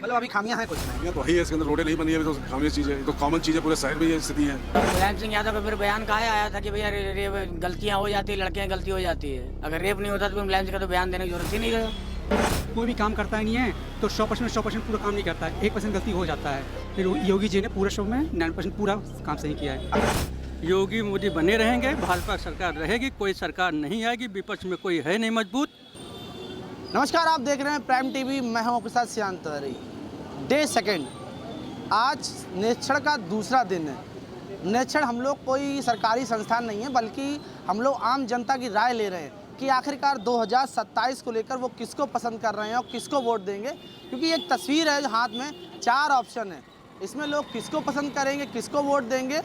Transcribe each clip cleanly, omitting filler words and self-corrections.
मतलब अभी खामियां हैं कुछ नहीं। ये तो वही है, इसके अंदर रोडें नहीं बनी है तो खामियां चीज़ है, तो कॉमन चीज़ है, पूरे शहर में ये स्थिति है। मुलायम सिंह यादव का फिर बयान कहाँ आया था कि भैया रेप गलतियाँ हो जाती है, लड़कियाँ गलती हो जाती है। अगर रेप नहीं होता तो फिर मुलायम सिंह का तो बयान देने की जरूरत ही नहीं है। कोई भी काम करता ही नहीं है तो 100% पूरा काम नहीं करता है, 1% गलती हो जाता है। फिर योगी जी ने पूरे शो में 9% पूरा काम सही किया है। योगी मोदी बने रहेंगे, भाजपा सरकार रहेगी, कोई सरकार नहीं आएगी, विपक्ष में कोई है नहीं मजबूत। नमस्कार, आप देख रहे हैं प्राइम टीवी, मैं हूं आपके साथ सियांतरी। डे सेकंड, आज निरीक्षण का दूसरा दिन है। निरीक्षण हम लोग कोई सरकारी संस्थान नहीं है, बल्कि हम लोग आम जनता की राय ले रहे हैं कि आखिरकार 2027 को लेकर वो किसको पसंद कर रहे हैं और किसको वोट देंगे। क्योंकि एक तस्वीर है हाथ में, 4 ऑप्शन है, इसमें लोग किसको पसंद करेंगे, किसको वोट देंगे,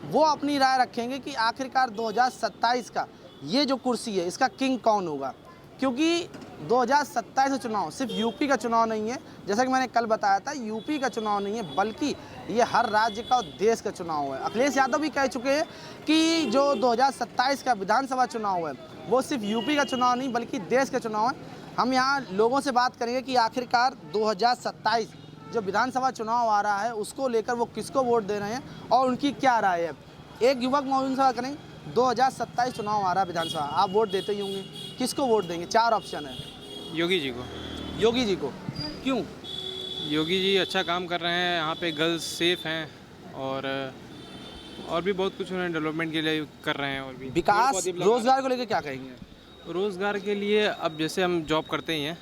वो अपनी राय रखेंगे कि आखिरकार 2027 का ये जो कुर्सी है इसका किंग कौन होगा। क्योंकि 2027 का चुनाव सिर्फ यूपी का चुनाव नहीं है, जैसा कि मैंने कल बताया था, यूपी का चुनाव नहीं है बल्कि ये हर राज्य का और देश का चुनाव है। अखिलेश यादव भी कह चुके हैं कि जो 2027 का विधानसभा चुनाव है वो सिर्फ यूपी का चुनाव नहीं बल्कि देश का चुनाव है। हम यहाँ लोगों से बात करेंगे कि आखिरकार 2027 जो विधानसभा चुनाव आ रहा है उसको लेकर वो किसको वोट दे रहे हैं और उनकी क्या राय है। एक युवक मौजूद से बात करें, 2027 चुनाव आ रहा है विधानसभा, आप वोट देते ही होंगे, किसको वोट देंगे? 4 ऑप्शन है। योगी जी को। योगी जी को क्यों? योगी जी अच्छा काम कर रहे हैं, यहाँ पे गर्ल्स सेफ हैं और भी बहुत कुछ उन्होंने डेवलपमेंट के लिए कर रहे हैं। और भी विकास, रोजगार को लेकर क्या कहेंगे? रोज़गार के लिए अब जैसे हम जॉब करते ही हैं।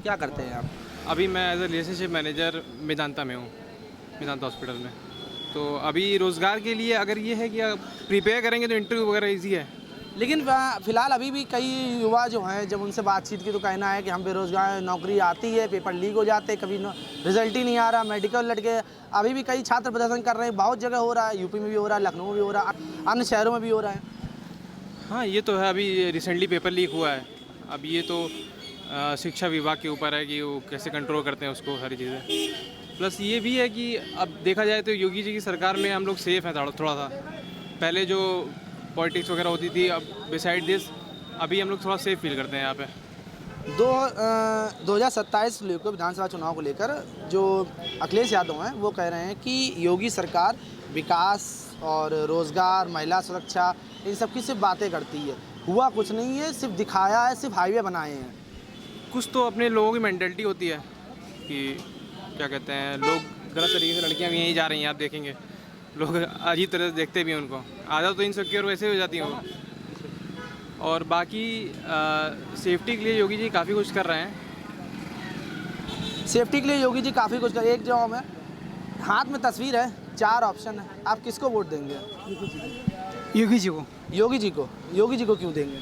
क्या करते हैं आप? अभी मैं as a relationship manager Medanta में हूँ, मेदांता हॉस्पिटल में। तो अभी रोज़गार के लिए अगर ये है कि आप प्रिपेयर करेंगे तो इंटरव्यू वगैरह ईजी है। लेकिन फिलहाल अभी भी कई युवा जो हैं, जब उनसे बातचीत की तो कहना है कि हम बेरोजगार, नौकरी आती है, पेपर लीक हो जाते, कभी रिजल्ट ही नहीं आ रहा, मेडिकल लड़के अभी भी कई छात्र प्रदर्शन कर रहे हैं, बहुत जगह हो रहा है, यूपी में भी हो रहा है, लखनऊ में भी हो रहा है, अन्य शहरों में भी हो रहा है। हाँ, ये तो है, अभी रिसेंटली पेपर लीक हुआ है। अब ये तो शिक्षा विभाग के ऊपर है कि वो कैसे कंट्रोल करते हैं उसको, सारी चीज़ें। प्लस ये भी है कि अब देखा जाए तो योगी जी की सरकार में हम लोग सेफ़ हैं थोड़ा सा। पहले जो पॉलिटिक्स वगैरह होती थी, अब बिसाइड दिस अभी हम लोग थोड़ा सेफ फील करते हैं यहाँ पे। 2027 लेकर विधानसभा चुनाव को लेकर जो अखिलेश यादव हैं वो कह रहे हैं कि योगी सरकार विकास और रोज़गार, महिला सुरक्षा, इन सब की सिर्फ बातें करती है, हुआ कुछ नहीं है, सिर्फ दिखाया है, सिर्फ हाईवे बनाए हैं। कुछ तो अपने लोगों की मेंटेलिटी होती है कि क्या कहते हैं, लोग गलत तरीके से, लड़कियाँ भी यहीं जा रही हैं, आप देखेंगे लोग अजीब तरह से देखते भी हैं उनको, आधा तो इनसिक्योर वैसे हो जाती हैं वो। और बाकी सेफ्टी के लिए योगी जी काफ़ी कुछ कर रहे हैं। सेफ्टी के लिए योगी जी काफ़ी कुछ कर, एक जॉब है, हाथ में तस्वीर है, 4 ऑप्शन है, आप किसको वोट देंगे? योगी जी को। योगी जी को। योगी जी को क्यों देंगे?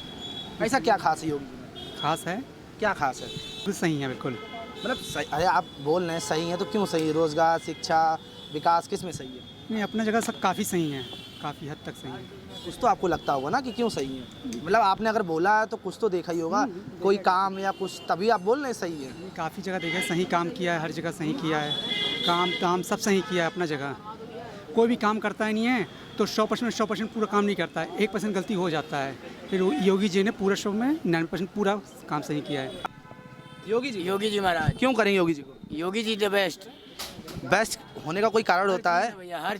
ऐसा क्या खास है योगी जी में? खास है, क्या खास है? बिल्कुल सही है, बिल्कुल। मतलब सही, अरे आप बोल रहे हैं सही है तो क्यों सही है? रोज़गार, शिक्षा, विकास, किस में सही है? नहीं, अपना जगह सब काफ़ी सही है, काफ़ी हद तक सही है। कुछ तो आपको लगता होगा ना कि क्यों सही है, मतलब आपने अगर बोला है तो कुछ तो देखा ही होगा, कोई काम या कुछ, तभी आप बोल रहे हैं सही है। काफ़ी जगह देखे, सही काम किया है, हर जगह सही किया है, काम सब सही किया है अपना जगह। कोई भी काम करता ही नहीं है तो 100% पूरा काम नहीं करता है, 1% गलती हो जाता है। फिर योगी जी ने पूरे शो में 9% पूरा काम सही किया है। योगी जी महाराज, क्यों करेंगे योगी जी को? Yogi ji the best. Best होने का कोई कारण होता है? भैया हर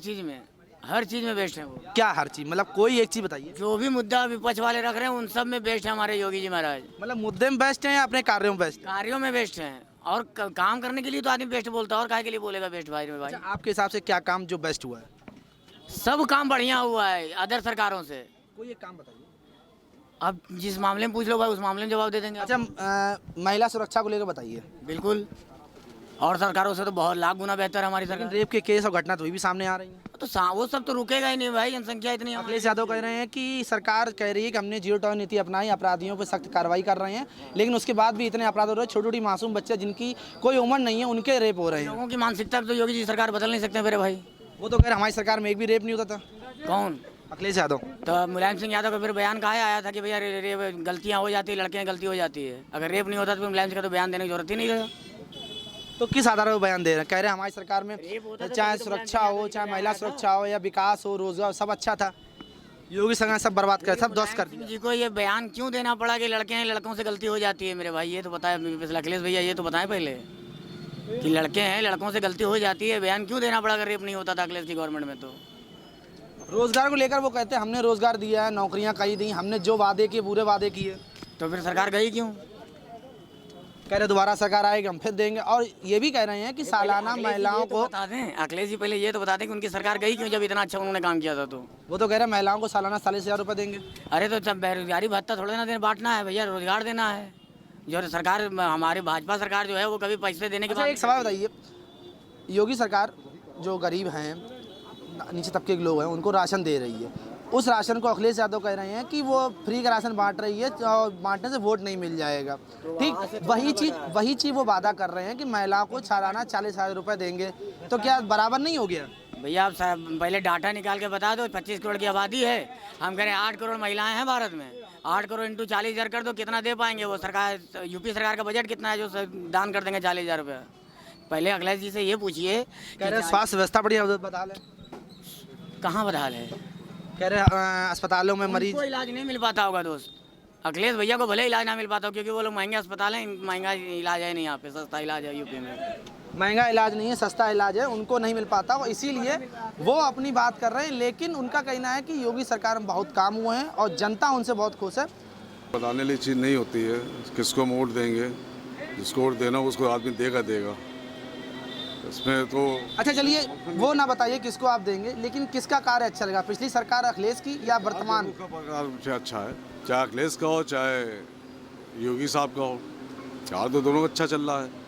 चीज़ में बेस्ट है वो। क्या हर चीज़, मतलब कोई एक चीज़ बताइए। जो भी मुद्दा विपक्ष वाले रख रहे हैं उन सब में बेस्ट है हमारे योगी जी महाराज। मतलब मुद्दे में बेस्ट हैं या अपने कार्यों में बेस्ट? कार्यों में बेस्ट हैं, और काम करने के लिए तो आदमी बेस्ट बोलता है, और काहे के लिए बोलेगा बेस्ट भाई में भाई। अच्छा, आपके हिसाब से क्या काम जो बेस्ट हुआ है? सब काम बढ़िया हुआ है अदर सरकारों से। कोई एक काम बताइए। अब जिस मामले में पूछ लो भाई उस मामले में जवाब दे देंगे। अच्छा, महिला सुरक्षा को लेकर बताइए। बिल्कुल, और सरकारों से तो बहुत लाख गुना बेहतर हमारी लेकिन सरकार। रेप के केस और घटना तो भी सामने आ रही है। तो वो सब तो रुकेगा ही नहीं भाई, जनसंख्या इतनी है। अखिलेश यादव कह रहे हैं कि सरकार कह रही है कि हमने जीरो टॉलरेंस नीति अपनाई, अपराधियों पर सख्त कार्रवाई कर रहे हैं, लेकिन उसके बाद भी इतने अपराध हो रहे हैं, छोटी छोटी मासूम बच्चे जिनकी कोई उम्र नहीं है उनके रेप हो रहे हैं। लोगों की मानसिकता तो योगी जी सरकार बदल नहीं सकते मेरे भाई। वो तो कह रहे हमारी सरकार में एक भी रेप नहीं होता था। कौन? अखिलेश यादव। तो मुलायम सिंह यादव का फिर बयान कहाँ आया था कि भैया रेप गलतियाँ हो जाती है, लड़कियाँ गलती हो जाती है। अगर रेप नहीं होता तो फिर मुलायम सिंह का तो बयान देने की जरूरत ही नहीं है। तो किस आधार पर बयान दे रहे हैं? कह रहे हैं हमारी सरकार में चाहे सुरक्षा हो, चाहे महिला सुरक्षा हो, या विकास हो, रोजगार, सब अच्छा था। योगी सरकार सब बर्बाद कर, सब ध्वस्त कर दिया। जी को ये बयान क्यों देना पड़ा कि लड़के हैं, लड़कों से गलती हो जाती है मेरे भाई? ये तो बताए अखिलेश भैया, ये तो बताएं पहले। कि लड़के हैं, लड़कों से गलती हो जाती है, बयान क्यों देना पड़ा अगर रेप नहीं होता था अखिलेश की गवर्नमेंट में? तो रोजगार को लेकर वो कहते हैं हमने रोजगार दिया है, नौकरियां कई दी, हमने जो वादे किए पूरे वादे किए। तो फिर सरकार गई क्यों? कह रहे दोबारा सरकार आएगी हम फिर देंगे, और ये भी कह रहे हैं कि सालाना महिलाओं को, बता दें, अखिलेश जी पहले ये तो बता दें कि उनकी सरकार गई क्यों जब इतना अच्छा उन्होंने काम किया था। तो वो तो कह रहे हैं महिलाओं को सालाना 40,000 रुपये देंगे। अरे तो जब बेरोजगारी भत्ता थोड़ा ना देना, बांटना है भैया, रोजगार देना है। जो सरकार हमारी भाजपा सरकार जो है वो कभी पैसे देने के अच्छा, एक सवाल बताइए, योगी सरकार जो गरीब हैं, नीचे तबके के लोग हैं, उनको राशन दे रही है, उस राशन को अखिलेश यादव कह रहे हैं कि वो फ्री का राशन बांट रही है और बांटने से वोट नहीं मिल जाएगा। ठीक वही चीज़ वो वादा कर रहे हैं कि महिलाओं को सालाना 40,000 रुपये देंगे, तो क्या बराबर नहीं हो गया? भैया आप पहले डाटा निकाल के बता दो। 25 करोड़ की आबादी है, हम कह रहे हैं 8 करोड़ महिलाएं हैं भारत में। 8 करोड़ इंटू 40,000 कर दो, कितना दे पाएंगे? वो सरकार, यूपी सरकार का बजट कितना है जो दान कर देंगे 40,000 रुपये? पहले अखिलेश जी से ये पूछिए। कह रहे स्वास्थ्य व्यवस्था बढ़िया बदहाल है। कहाँ बदहाल है? कह रहे अस्पतालों में मरीज को इलाज नहीं मिल पाता होगा दोस्त। अखिलेश भैया को भले इलाज ना मिल पाता हो, क्योंकि वो लोग महंगे अस्पताल हैं, महंगा इलाज है नहीं यहाँ पे, सस्ता इलाज है यूपी में। महंगा इलाज नहीं है, सस्ता इलाज है, उनको नहीं मिल पाता, और इसीलिए वो अपनी बात कर रहे हैं। लेकिन उनका कहना है कि योगी सरकार में बहुत काम हुए हैं और जनता उनसे बहुत खुश है। बताने वाली चीज़ नहीं होती है, किसको वोट देंगे, जिसको वोट देना उसको आदमी देगा। इसमें तो अच्छा चलिए, वो ना बताइए किसको आप देंगे, लेकिन किसका कार्य अच्छा लगा, पिछली सरकार अखिलेश की या वर्तमान? का प्रकार अच्छा है, चाहे अखिलेश का हो चाहे योगी साहब का हो, कार्य तो दोनों अच्छा चल रहा है।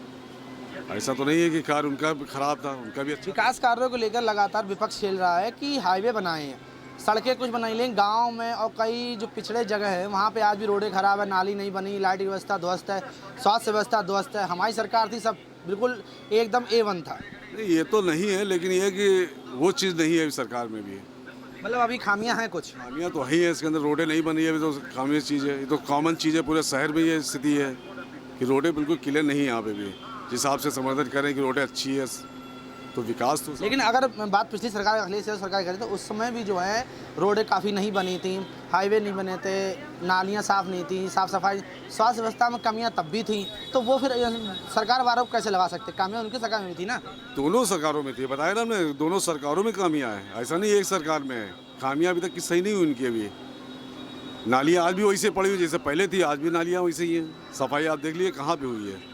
ऐसा तो नहीं है कि कार्य उनका भी खराब था, उनका भी अच्छा। विकास कार्यों को लेकर लगातार विपक्ष खेल रहा है कि हाईवे बनाए हैं, सड़कें कुछ बनाई, लेकिन गांव में और कई जो पिछड़े जगह है वहाँ पे आज भी रोडें खराब है, नाली नहीं बनी, लाइट की व्यवस्था ध्वस्त है, स्वास्थ्य व्यवस्था ध्वस्त है। हमारी सरकार थी, सब बिल्कुल एकदम A1 था। नहीं, ये तो नहीं है, लेकिन ये है कि वो चीज़ नहीं है सरकार में भी। मतलब अभी खामियां हैं कुछ। खामियाँ तो ही है, इसके अंदर रोडें नहीं बनी है अभी, तो खामियाँ चीज़ है, ये तो कॉमन चीज़ है, पूरे शहर में ये स्थिति है कि रोडें बिल्कुल क्लियर नहीं है यहाँ पे भी। जिस हिसाब से समर्थन करें कि रोडें अच्छी है तो विकास तो। लेकिन अगर बात पिछली सरकार अखिलेश यादव सरकार करें तो उस समय भी जो है रोडें काफ़ी नहीं बनी थी, हाईवे नहीं बने थे, नालियाँ साफ़ नहीं थी, साफ़ सफाई, स्वास्थ्य व्यवस्था में कमियां तब भी थी, तो वो फिर सरकार वालों को कैसे लगा सकते? कामियां उनकी सरकार में भी थी ना। दोनों सरकारों में थी, बताया ना हमने, दोनों सरकारों में खामियां हैं, ऐसा नहीं एक सरकार में है। खामियां अभी तक की सही नहीं हुई उनकी। अभी नालियाँ आज भी वैसे पड़ी हुई जैसे पहले थी, आज भी नालियाँ वैसे ही हैं। सफाई आप देख लीजिए कहाँ पे हुई है।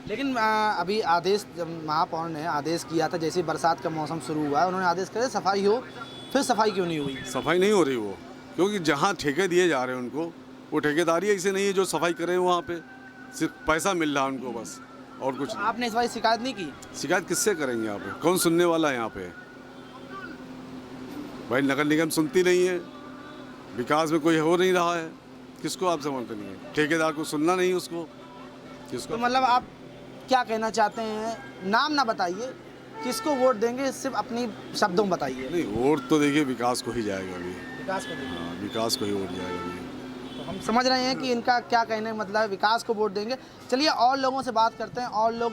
लेकिन अभी आदेश जब महापौर ने आदेश किया था, जैसे बरसात का मौसम शुरू हुआ है, उन्होंने आदेश करे सफाई हो, फिर सफाई क्यों नहीं हुई? सफाई नहीं हो रही वो, क्योंकि जहाँ ठेके दिए जा रहे हैं उनको, वो ठेकेदारी ऐसे नहीं है जो सफाई करे वहाँ पे, सिर्फ पैसा मिल रहा है उनको बस, और कुछ नहीं। आपने इस बार शिकायत नहीं की? शिकायत किससे करेंगे यहाँ पे, कौन सुनने वाला है यहाँ पे? भाई नगर निगम सुनती नहीं है, विकास में कोई हो नहीं रहा है, किसको आप समझते नहीं है? ठेकेदार को सुनना नहीं उसको, किसको? तो मतलब आप क्या कहना चाहते हैं? नाम ना बताइए, किसको वोट देंगे, सिर्फ अपनी शब्दों में बताइए। नहीं, वोट तो देखिए विकास को ही जाएगा अभी। विकास को देंगे? हाँ, विकास को ही वोट जाएगा अभी। तो हम समझ रहे हैं कि इनका क्या कहने का मतलब है, विकास को वोट देंगे। चलिए और लोगों से बात करते हैं, और लोग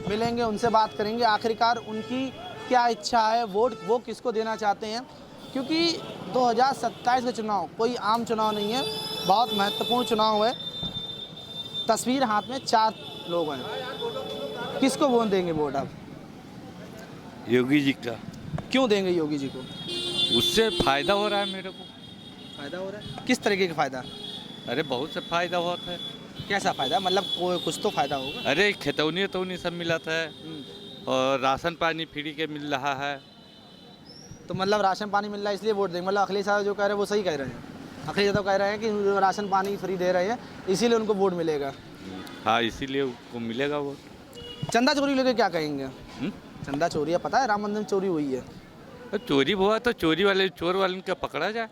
मिलेंगे, उनसे बात करेंगे, आखिरकार उनकी क्या इच्छा है, वोट वो किसको देना चाहते हैं। क्योंकि 2027 का चुनाव कोई आम चुनाव नहीं है, बहुत महत्वपूर्ण चुनाव है। तस्वीर हाथ में 4 लोग हैं, किसको वोट देंगे वोट आप? योगी जी का। क्यों देंगे योगी जी को? उससे फायदा हो रहा है मेरे को। फ़ायदा हो रहा है? किस तरीके का फ़ायदा? अरे बहुत से फायदा होता है। कैसा फ़ायदा? मतलब कुछ तो फ़ायदा होगा। अरे खेतौनी सब मिलता है, और राशन पानी फ्री के मिल रहा है। तो मतलब राशन पानी मिल रहा है इसलिए वोट देंगे? मतलब अखिलेश यादव जो कह रहे हैं वो सही कह रहे हैं? अखिलेश यादव कह रहे हैं कि राशन पानी फ्री दे रहे हैं इसीलिए उनको वोट मिलेगा। हाँ, इसीलिए उनको मिलेगा वोट। चंदा चोरी लेके क्या कहेंगे? चंदा चोरी है, पता है राम मंदिर में चोरी हुई है। तो चोरी हुआ तो चोर वाले का पकड़ा जाए।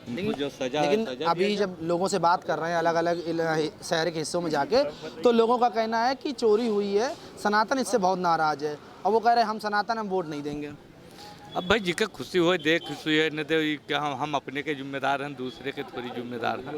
लेकिन अभी जब लोगों से बात कर रहे हैं अलग अलग शहर के हिस्सों में जाके, तो लोगों का कहना है कि चोरी हुई है, सनातन इससे बहुत नाराज़ है, और वो कह रहे हैं हम सनातन हम वोट नहीं देंगे। अब भाई जिसका खुशी हो दे, खुशी है न दे, क्या हम अपने के जिम्मेदार हैं, दूसरे के थोड़ी जिम्मेदार हैं।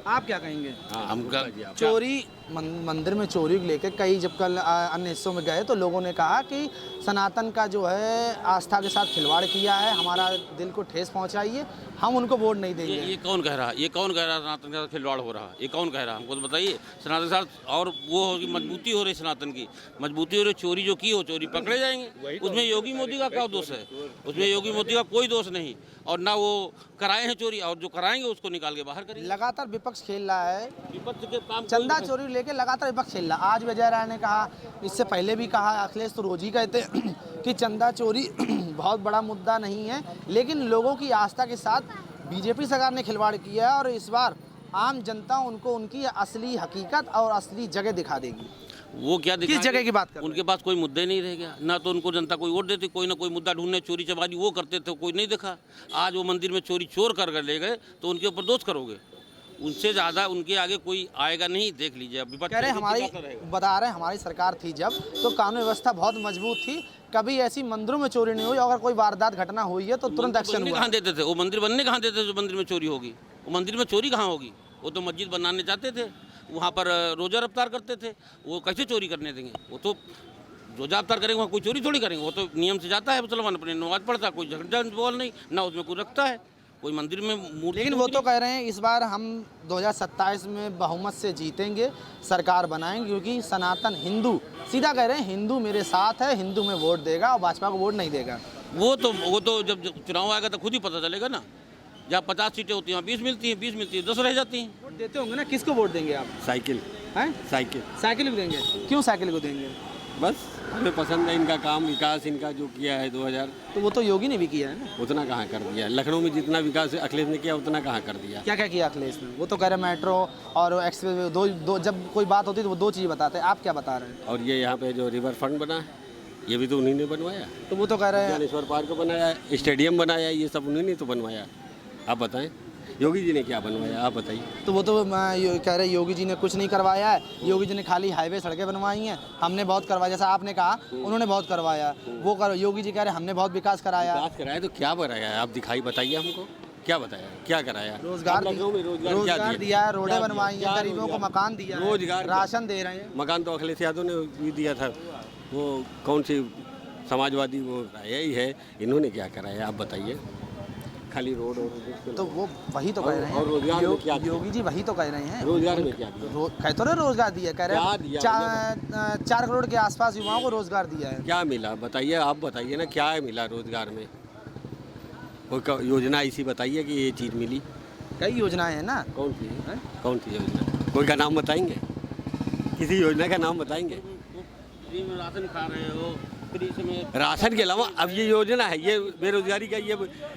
आप क्या कहेंगे? हमका चोरी मंदिर में चोरी को लेकर कई जब कल अन्य हिस्सों में गए तो लोगों ने कहा कि सनातन का जो है आस्था के साथ खिलवाड़ किया है, हमारा दिल को ठेस पहुंचाई है, हम उनको वोट नहीं देंगे। ये कौन कह रहा है? ये कौन कह रहा है सनातन के साथ खिलवाड़ हो रहा है? ये कौन कह रहा है? हमको तो बताइए। सनातन के साथ और वो होगी, मजबूती हो रही सनातन की, मजबूती हो रही। चोरी जो की हो, चोरी पकड़े जाएंगे। उसमें योगी मोदी का क्या दोष है? उसमें योगी मोदी का कोई दोष नहीं, और ना वो कराए हैं चोरी, और जो कराएंगे उसको निकाल के बाहर करेंगे। लगातार विपक्ष खेल रहा है, विपक्ष के काम चंदा चोरी लेके लगातार विपक्ष खेल रहा है। आज विजय राय ने कहा, इससे पहले भी कहा, अखिलेश तो रोज ही कहते कि चंदा चोरी बहुत बड़ा मुद्दा नहीं है, लेकिन लोगों की आस्था के साथ बीजेपी सरकार ने खिलवाड़ किया है और इस बार आम जनता उनको उनकी असली हकीकत और असली जगह दिखा देगी। वो क्या किस जगह की बात कर रहे हैं? उनके पास कोई मुद्दे नहीं रह गया, ना तो उनको जनता कोई वोट देती, कोई ना कोई मुद्दा ढूंढने चोरी चमारी वो करते थे, कोई नहीं देखा। आज वो मंदिर में चोरी चोर कर ले गए तो उनके ऊपर दोष करोगे? उनसे ज़्यादा उनके आगे कोई आएगा नहीं। देख लीजिए, अब विपक्ष कह रहे हमारी बता रहे हैं हमारी सरकार थी जब तो कानून व्यवस्था बहुत मजबूत थी, कभी ऐसी मंदिरों में चोरी नहीं हुई, अगर कोई वारदात घटना हुई है तो तुरंत एक्शन हुआ। कहाँ देते थे? वो मंदिर बनने कहाँ देते थे? जो मंदिर में चोरी होगी, वो मंदिर में चोरी कहाँ होगी? वो तो मस्जिद बनाने चाहते थे, वहाँ पर रोज़ा रफ्तार करते थे, वो कैसे चोरी करने देंगे? वो तो रोज़ा रफ्तार करेंगे, वहाँ कोई चोरी थोड़ी करेंगे। वो तो नियम से जाता है मुसलमान, अपने नमाज पढ़ता है, कोई झगड़ा बोल नहीं, ना उसमें कोई रखता है कोई मंदिर में। लेकिन वो तो कह रहे हैं इस बार हम 2027 में बहुमत से जीतेंगे, सरकार बनाएंगे, क्योंकि सनातन हिंदू, सीधा कह रहे हैं हिंदू मेरे साथ है, हिंदू में वोट देगा और भाजपा को वोट नहीं देगा। वो तो जब चुनाव आएगा तो खुद ही पता चलेगा ना। जहाँ 50 सीटें होती हैं वहाँ 20 मिलती हैं, 20 मिलती है 10 रह जाती हैं। वोट देते होंगे ना, किसको वोट देंगे आप? साइकिल हैं? साइकिल साइकिल को देंगे? क्यों साइकिल को देंगे? बस हमें पसंद है इनका काम, विकास इनका जो किया है 2000, तो वो तो योगी ने भी किया है ना। उतना कहाँ कर दिया? लखनऊ में जितना विकास अखिलेश ने किया उतना कहाँ कर दिया? क्या क्या किया अखिलेश ने? वो तो कह रहे मेट्रो और एक्सप्रेस वे, दो जब कोई बात होती है तो वो दो चीज़ बताते हैं, आप क्या बता रहे हैं? और ये यहाँ पे जो रिवर फ्रंट बना है ये भी तो उन्हीं ने बनवाया। तो वो तो कह रहे हैं ज्ञानेश्वर पार्क बनाया, स्टेडियम बनाया, ये सब उन्हीं ने तो बनवाया। आप बताएं योगी जी ने क्या बनवाया? आप बताइए। तो वो तो कह रहे योगी जी ने कुछ नहीं करवाया है, योगी जी ने खाली हाईवे सड़कें बनवाई हैं, हमने बहुत करवाया। जैसा आपने कहा उन्होंने बहुत करवाया, वो योगी जी कह रहे हमने बहुत विकास कराया। विकास कराया तो क्या बनाया है? आप दिखाई बताइए हमको, क्या बताया, क्या कराया? रोजगार दिया है, रोडें बनवाई हैं, गरीबों को मकान दिया, रोजगार, राशन दे रहे हैं। मकान तो अखिलेश यादव ने भी दिया था, वो कौन सी समाजवादी वो यही है, इन्होंने क्या कराया? आप बताइए। खाली रोड और तो वो वही तो कह रहे हैं, और रोजगार में क्या योगी जी वही तो कह रहे हैं। रोजगार में क्या दिया? कह तो रहे रोजगार दिया, कह रहे हैं 4 करोड़ के आसपास युवाओं को रोजगार दिया है। क्या मिला बताइए? आप बताइए ना, क्या मिला रोजगार में? कोई योजना ऐसी बताइए कि ये चीज़ मिली। कई योजनाएं हैं ना। कौन सी है? कौन सी योजना? कोई का नाम बताएंगे? किसी योजना का नाम बताएंगे? फ्री में राशन खा रहे हो, फ्री में राशन के अलावा अब ये योजना है, ये बेरोजगारी का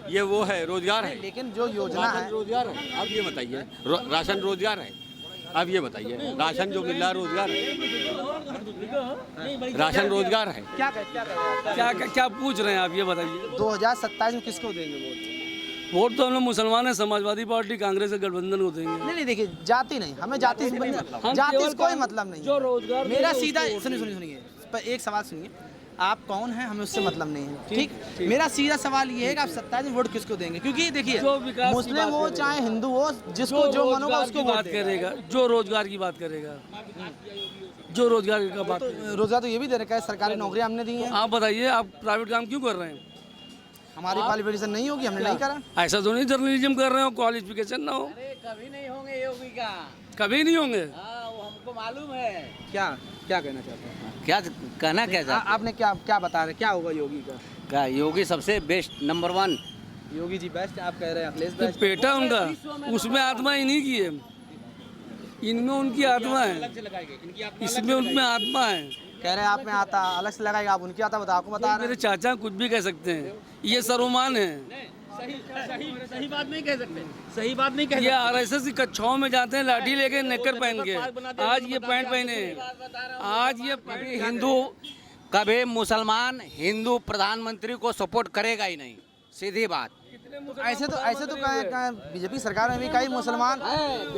ये वो है, रोजगार है। लेकिन जो योजना है रोजगार है। अब ये बताइए, राशन रोजगार है? अब ये बताइए, राशन जो मिल रहा है रोजगार है? राशन रोजगार है? क्या पूछ रहे हैं आप? ये बताइए। 2027 में किसको देंगे वोट? वोट तो हम लोग मुसलमान हैं, समाजवादी पार्टी, कांग्रेस के गठबंधन को देंगे। नहीं देखिए, जाति नहीं, हमें जाति से कोई मतलब नहीं। जो रोजगार मेरा सीधा सुनिए एक सवाल सुनिए, आप कौन हैं, हमें उससे मतलब नहीं है, ठीक? मेरा सीधा सवाल ये है कि आप 27 में वोट किसको देंगे? क्योंकि देखिए, मुस्लिम हो चाहे हिंदू हो, जिसको जो मन होगा उसको बात करेगा, जो रोजगार की बात करेगा, जो रोजगार का बात। रोजगार तो ये भी दे रखा है, सरकारी नौकरियां हमने दी हैं। आप बताइए, आप प्राइवेट काम क्यों कर रहे हैं? हमारी क्वालिफिकेशन नहीं होगी, हमने नहीं करा। ऐसा तो नहीं जर्नलिज्म कर रहे हो, क्वालिफिकेशन ना हो। कभी नहीं होंगे योगी का, कभी नहीं होंगे। वो हमको मालूम है। क्या कहना चाहते हैं? क्या कहना क्या चाहते? आपने क्या बता रहे, क्या होगा योगी का? क्या योगी सबसे best, number 1 Yogi ji best, आप कह रहे हैं अखिलेश तो बेस्ट। पेटा उनका, उसमें आत्मा इन्हीं की है, इनमें उनकी आत्मा है, इसमें उनमें आत्मा है। कह रहे हैं आप में आता अलग से लगाएगा, आप उनकी आता बता, आपको बता रहे मेरे हैं। चाचा कुछ भी कह सकते हैं, ये सर्वमान है। सही बात नहीं कह सकते, सही बात नहीं कह ये RSS की कक्षाओं में जाते हैं लाठी लेके, नेकर पहन के, आज ये पैंट पहने, आज ये हिंदू कभी मुसलमान हिंदू प्रधानमंत्री को सपोर्ट करेगा ही नहीं, सीधी बात। ऐसे तो बीजेपी सरकार में भी कई मुसलमान,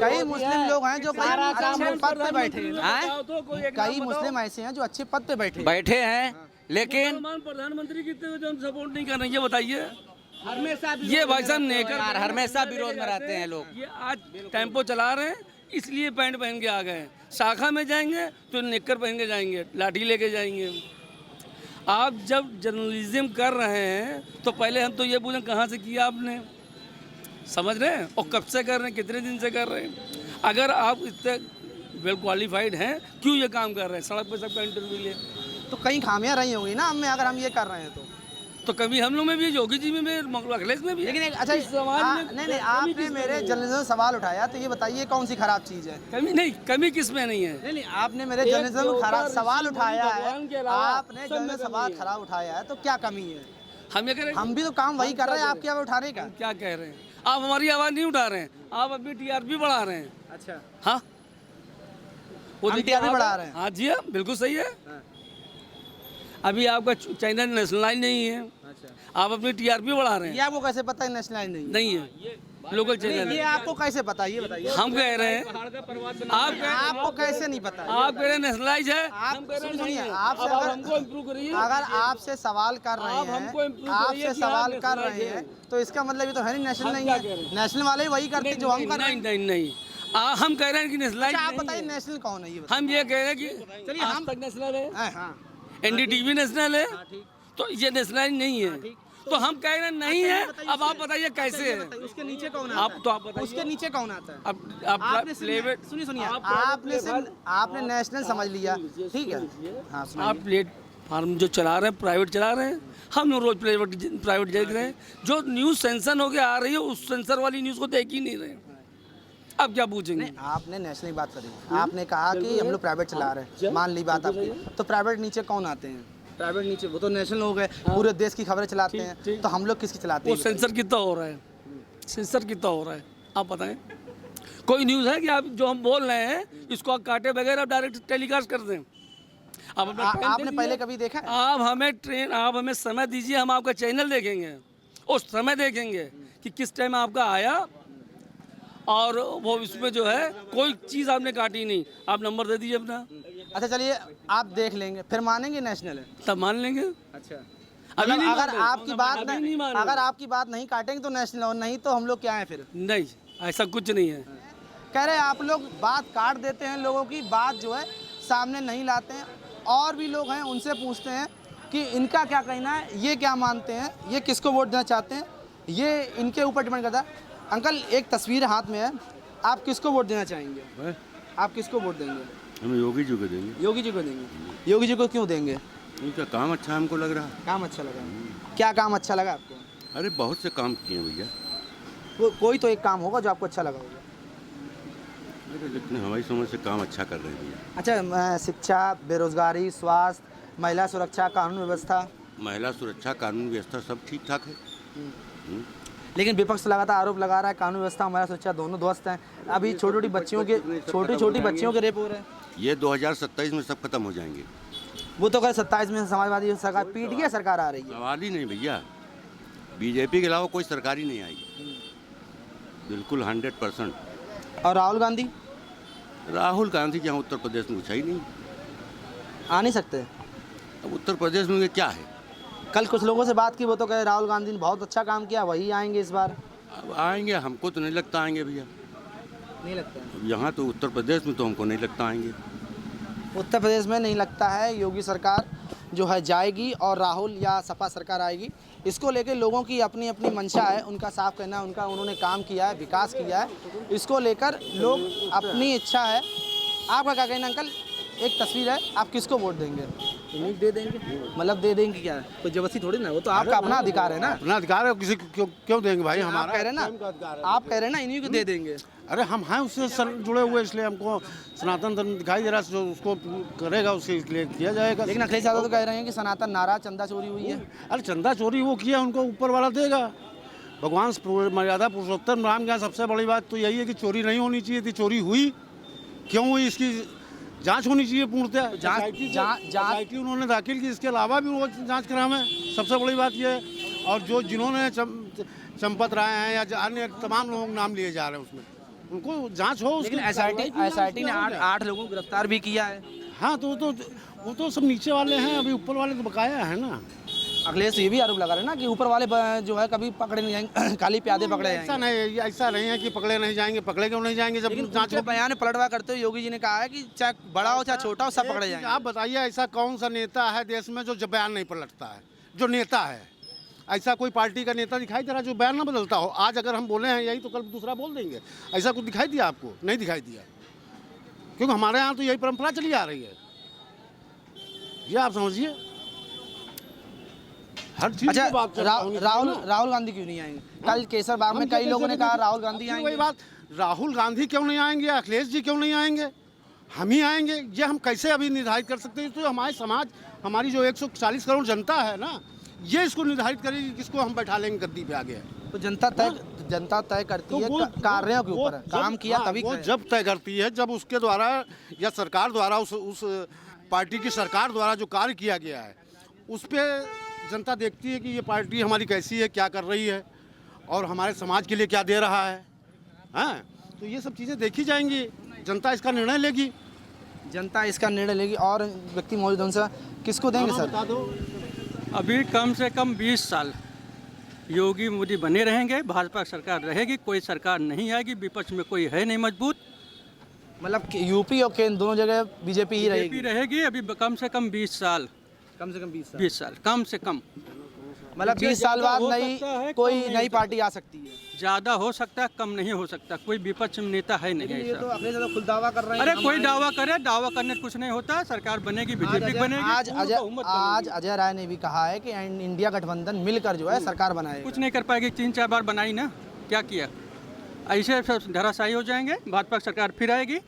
कई मुस्लिम लोग हैं जो अच्छे पद पे बैठे हैं। कई मुस्लिम ऐसे हैं जो अच्छे पद पे बैठे हैं, लेकिन प्रधानमंत्री की सपोर्ट नहीं कर रहे, ये बताइए। ये भाई साहब नेकर हमेशा विरोध में रहते हैं लोग। ये आज टेम्पो चला रहे हैं, इसलिए पैंट पहन के आ गए हैं। शाखा में जाएंगे तो नेकर पहन के जाएंगे, लाठी लेके जाएंगे। आप जब जर्नलिज्म कर रहे हैं तो पहले हम तो ये पूछें कहाँ से किया आपने, समझ रहे हैं, और कब से कर रहे हैं, कितने दिन से कर रहे हैं। अगर आप इतने वेल क्वालिफाइड हैं, क्यों ये काम कर रहे हैं, सड़क पर सबका इंटरव्यू ले। तो कहीं खामियां रही होंगी ना हम में, अगर हम ये कर रहे हैं तो कभी हम लोग में भी, योगी जी में भी, अखिलेश में भी। लेकिन एक अच्छा नहीं, आपने मेरे जर्नलिज्म सवाल उठाया, तो ये बताइए कौन सी खराब चीज़ है? कमी किस में नहीं है। नहीं, आपने मेरे जर्नलिज्म खराब सवाल उठाया है, आपने जर्नलिज्म सवाल खराब उठाया है, तो क्या कमी है? हम ये कह रहे हैं, हम भी तो काम वही कर रहे हैं, आप क्या उठाने का? क्या कह रहे हैं आप? हमारी आवाज़ नहीं उठा रहे हैं, आप अभी टीआरपी बढ़ा रहे हैं। अच्छा, हाँ, वो हम टीआरपी बढ़ा रहे हैं। हाँ जी, हाँ बिल्कुल सही है। अभी आपका चैनल नेशनलाइज नहीं है, आप अपनी टीआरपी बढ़ा रहे हैं। ये आपको कैसे पता है नेशनलाइज नहीं है, लोकल चैनल ये है। आपको कैसे पता है, ये बताइए। हम कह रहे हैं, आपको कैसे नहीं पता? आप कह रहे हैं नेशनलाइज है, आप सुनिए, आपसे हमको इम्प्रूव करिए। अगर आपसे सवाल कर रहे हैं, आपसे सवाल कर रहे हैं, तो इसका मतलब ये तो है नहीं नेशनल नहीं है। नेशनल वाले वही करते जो हम कर रहे हैं। नहीं, हम कह रहे हैं कि नेशनलाइज। आप बताइए नेशनल कौन है, ये हम ये कह रहे हैं कि चलिए आज हम तक नेशनल है, हाँ, एनडीटीवी नेशनल है, तो ये नेशनलाइज नहीं है। तो हम कह रहे हैं नहीं है। अब आप बताइए कैसे है, उसके नीचे कौन आप तो आप बताइए उसके नीचे कौन आता है? आप सुनिए, आपने नेशनल समझ लिया, ठीक है। हाँ, आप प्लेटफार्म जो चला रहे हैं, प्राइवेट चला रहे हैं, हम लोग रोज प्राइवेट देख रहे हैं। जो न्यूज़ सेंसन होके आ रही है, उस सेंसर वाली न्यूज़ को देख ही नहीं रहे। अब क्या पूछेंगे? आपने नेशनल की बात करी, आपने कहा कि हम लोग प्राइवेट चला रहे हैं, मान ली बात आपकी, तो प्राइवेट नीचे कौन आते हैं? प्राइवेट नीचे वो तो नेशनल हो गए, पूरे देश की खबरें चलाते हैं, तो हम लोग किसकी चलाते वो हैं? सेंसर कितना हो रहा है, सेंसर कितना हो रहा है, आप बताएं। कोई न्यूज़ है कि आप जो हम बोल रहे हैं इसको आप काटे बगैर आप डायरेक्ट टेलीकास्ट कर दें? आपने पहले कभी देखा है? आप हमें समय दीजिए, हम आपका चैनल देखेंगे, उस समय देखेंगे कि किस टाइम आपका आया, और वो इसमें जो है कोई चीज़ आपने काटी नहीं। आप नंबर दे दीजिए अपना। अच्छा चलिए, आप देख लेंगे, फिर मानेंगे नेशनल है? तब मान लेंगे। अच्छा, अभी नहीं अगर माने, आपकी बात अभी नहीं माने। अगर आपकी बात नहीं काटेंगे तो नेशनल, और नहीं तो हम लोग क्या है फिर? नहीं, ऐसा कुछ नहीं है। कह रहे हैं आप लोग बात काट देते हैं, लोगों की बात जो है सामने नहीं लाते हैं। और भी लोग हैं, उनसे पूछते हैं कि इनका क्या कहना है, ये क्या मानते हैं, ये किसको वोट देना चाहते हैं, ये इनके ऊपर डिपेंड करता है। अंकल, एक तस्वीर हाथ में है, आप किसको वोट देना चाहेंगे? आप किसको वोट देंगे? हम योगी जी को देंगे। योगी जी को देंगे। योगी जी को क्यों देंगे? उनका काम अच्छा हमको लग रहा। काम अच्छा लगा? क्या काम अच्छा लगा आपको? अरे बहुत से काम किए भैया। कोई तो एक काम होगा जो आपको अच्छा लगा होगा। लेकिन हमारी समझ से काम अच्छा कर रहे हैं भैया। अच्छा, शिक्षा, बेरोजगारी, स्वास्थ्य, महिला सुरक्षा, कानून व्यवस्था? महिला सुरक्षा, कानून व्यवस्था सब ठीक ठाक है। लेकिन विपक्ष लगातार आरोप लगा रहा है कानून व्यवस्था, महिला सुरक्षा दोनों ध्वस्त हैं। अभी छोटी छोटी बच्चियों के रेप हो रहे हैं। ये 2027 में सब खत्म हो जाएंगे। वो तो कह 27 में समाजवादी सरकार, पीडीए सरकार आ रही है। सवाल ही नहीं भैया, बीजेपी के अलावा कोई सरकार ही नहीं आएगी, बिल्कुल 100%। और राहुल गांधी? राहुल गांधी यहाँ उत्तर प्रदेश में पूछा ही नहीं, आ नहीं सकते। अब उत्तर प्रदेश में क्या है? कल कुछ लोगों से बात की, वो तो कहे राहुल गांधी ने बहुत अच्छा काम किया, वही आएंगे इस बार। अब आएंगे, हमको तो नहीं लगता आएंगे भैया। नहीं लगता है? अब यहाँ तो उत्तर प्रदेश में तो हमको नहीं लगता आएंगे। उत्तर प्रदेश में नहीं लगता है योगी सरकार जो है जाएगी और राहुल या सपा सरकार आएगी। इसको लेकर लोगों की अपनी अपनी मंशा है, उनका साफ कहना है, उन्होंने काम किया है, विकास किया है, इसको लेकर लोग अपनी इच्छा है। आपका क्या कहना अंकल? एक तस्वीर है, आप किसको वोट देंगे? दे देंगे मतलब दे देंगे क्या? कोई जबरदस्ती थोड़ी ना, वो तो आपका अपना अधिकार है ना। अपना अधिकार है, किसी को क्यों देंगे भाई? हमारा कह रहे ना, आप कह रहे ना इन्हीं को दे देंगे। अरे हम हैं उससे जुड़े हुए, इसलिए हमको सनातन धर्म दिखाई दे रहा है, जो उसको करेगा उसके लिए किया जाएगा। लेकिन अखिलेश यादव तो कह रहे हैं कि सनातन नारा चंदा चोरी हुई है। अरे चंदा चोरी वो किया, उनको ऊपर वाला देगा। भगवान मर्यादा पुरुषोत्तम राम के यहाँ सबसे बड़ी बात तो यही है कि चोरी नहीं होनी चाहिए थी, चोरी हुई, क्यों हुई इसकी जांच होनी चाहिए पूर्णतः। जांच उन्होंने दाखिल की, इसके अलावा भी वो जांच करावें, सबसे बड़ी बात ये है। और जो जिन्होंने चंपत राय हैं या अन्य तमाम लोगों के नाम लिए जा रहे हैं उसमें, उनको जांच हो। लेकिन एसआईटी ने 8 लोगों को गिरफ्तार भी किया है। हाँ, तो वो तो सब नीचे वाले हैं, अभी ऊपर वाले तो बकाया है ना। अखिलेश ये भी आरोप लगा रहे हैं ना कि ऊपर वाले जो है कभी पकड़े नहीं जाएंगे, खाली प्यादे पकड़े ऐसा जाएंगे। ऐसा नहीं है कि पकड़े नहीं जाएंगे। पकड़े क्यों नहीं जाएंगे जब लेकिन जांच जो बयान पलटवार करते हुए योगी जी ने कहा है कि चाहे बड़ा हो चाहे छोटा हो सब पकड़े जाएंगे। आप बताइए ऐसा कौन सा नेता है देश में जो बयान नहीं पलटता है? जो नेता है, ऐसा कोई पार्टी का नेता दिखाई दे रहा जो बयान ना बदलता हो? आज अगर हम बोले हैं यही तो कल दूसरा बोल देंगे। ऐसा कुछ दिखाई दिया आपको? नहीं दिखाई दिया, क्योंकि हमारे यहाँ तो यही परंपरा चली आ रही है। ये आप समझिए, हर चीज अच्छा की बात चर्चा होनी चाहिए राहुल ना। राहुल गांधी क्यों नहीं आएंगे? कल केसरबाग में कई लोगों ने कहा राहुल गांधी वही आएंगे। बात, राहुल गांधी क्यों नहीं आएंगे? अखिलेश जी क्यों नहीं आएंगे? हम ही आएंगे। ये हम कैसे अभी निर्धारित कर सकते हैं? तो हमारे समाज, हमारी जो 140 करोड़ जनता है ना, ये इसको निर्धारित करेगी किसको हम बैठा लेंगे गद्दी पे आगे। तो जनता तय करती है वो कार्यों के ऊपर, काम किया तभी वो करें। जब तय करती है जब उसके द्वारा या सरकार द्वारा उस पार्टी की सरकार द्वारा जो कार्य किया गया है उस पर जनता देखती है कि ये पार्टी हमारी कैसी है, क्या कर रही है और हमारे समाज के लिए क्या दे रहा है। हाँ, तो ये सब चीज़ें देखी जाएंगी, जनता इसका निर्णय लेगी। जनता इसका निर्णय लेगी। और व्यक्ति मौजूद उनसे किसको देंगे सर? बता दो। अभी कम से कम 20 साल योगी मोदी बने रहेंगे, भाजपा सरकार रहेगी, कोई सरकार नहीं आएगी, विपक्ष में कोई है नहीं मजबूत। मतलब कि यूपी और केंद्र दोनों जगह बीजेपी ही बीजेपी रहेगी। रहेगी अभी कम से कम 20 साल, कम से कम 20 साल कम से कम। मतलब 20 साल बाद हो नई सकता है, कोई कम नहीं नई हो पार्टी आ सकती है। ज़्यादा हो सकता है, कम नहीं हो सकता। कोई विपक्ष में नेता है नहीं ये तो ऐसा। अखिलेश यादव खुद दावा कर रहे हैं। अरे हम कोई आएंगे। दावा करे, दावा करने से कुछ नहीं होता। सरकार बनेगी, बीजेपी बनेगी, पूर्ण बहुमत आज बनेगी। अजय राय ने भी कहा है कि इंडिया गठबंधन मिलकर जो है सरकार बनाएगा। कुछ नहीं कर पाएगी। 3-4 बार बनाई ना, क्या किया? ऐसे सब धराशायी हो जाएंगे। भाजपा सरकार फिर आएगी,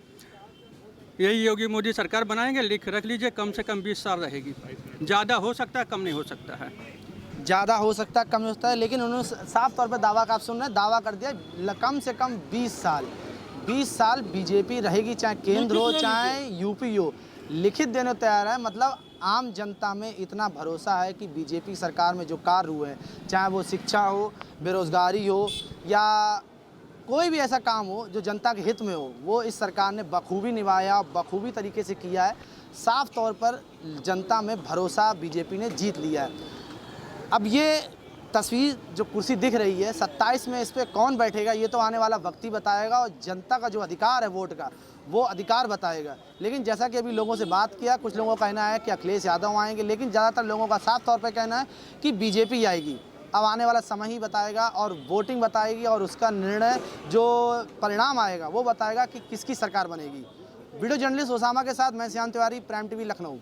यही योगी मोदी सरकार बनाएंगे। लिख रख लीजिए, कम से कम 20 साल रहेगी। ज़्यादा हो सकता है, कम नहीं हो सकता है। ज़्यादा हो सकता है, कम हो सकता है, लेकिन उन्होंने साफ तौर पर दावा का आप सुन रहे हैं, दावा कर दिया कम से कम 20 साल 20 साल बीजेपी रहेगी, चाहे केंद्र हो चाहे यूपी हो। लिखित देने को तैयार है। मतलब आम जनता में इतना भरोसा है कि बीजेपी सरकार में जो कार्य हुए हैं, चाहे वो शिक्षा हो, बेरोजगारी हो या कोई भी ऐसा काम हो जो जनता के हित में हो, वो इस सरकार ने बखूबी निभाया, बखूबी तरीके से किया है। साफ तौर पर जनता में भरोसा बीजेपी ने जीत लिया है। अब ये तस्वीर जो कुर्सी दिख रही है 27 में, इस पर कौन बैठेगा ये तो आने वाला वक्त ही बताएगा, और जनता का जो अधिकार है वोट का वो अधिकार बताएगा। लेकिन जैसा कि अभी लोगों से बात किया, कुछ लोगों का कहना है कि अखिलेश यादव आएंगे, लेकिन ज़्यादातर लोगों का साफ तौर पर कहना है कि बीजेपी आएगी। अब आने वाला समय ही बताएगा और वोटिंग बताएगी, और उसका निर्णय जो परिणाम आएगा वो बताएगा कि किसकी सरकार बनेगी। वीडियो जर्नलिस्ट ओसामा के साथ मैं श्याम तिवारी, प्राइम टीवी, लखनऊ।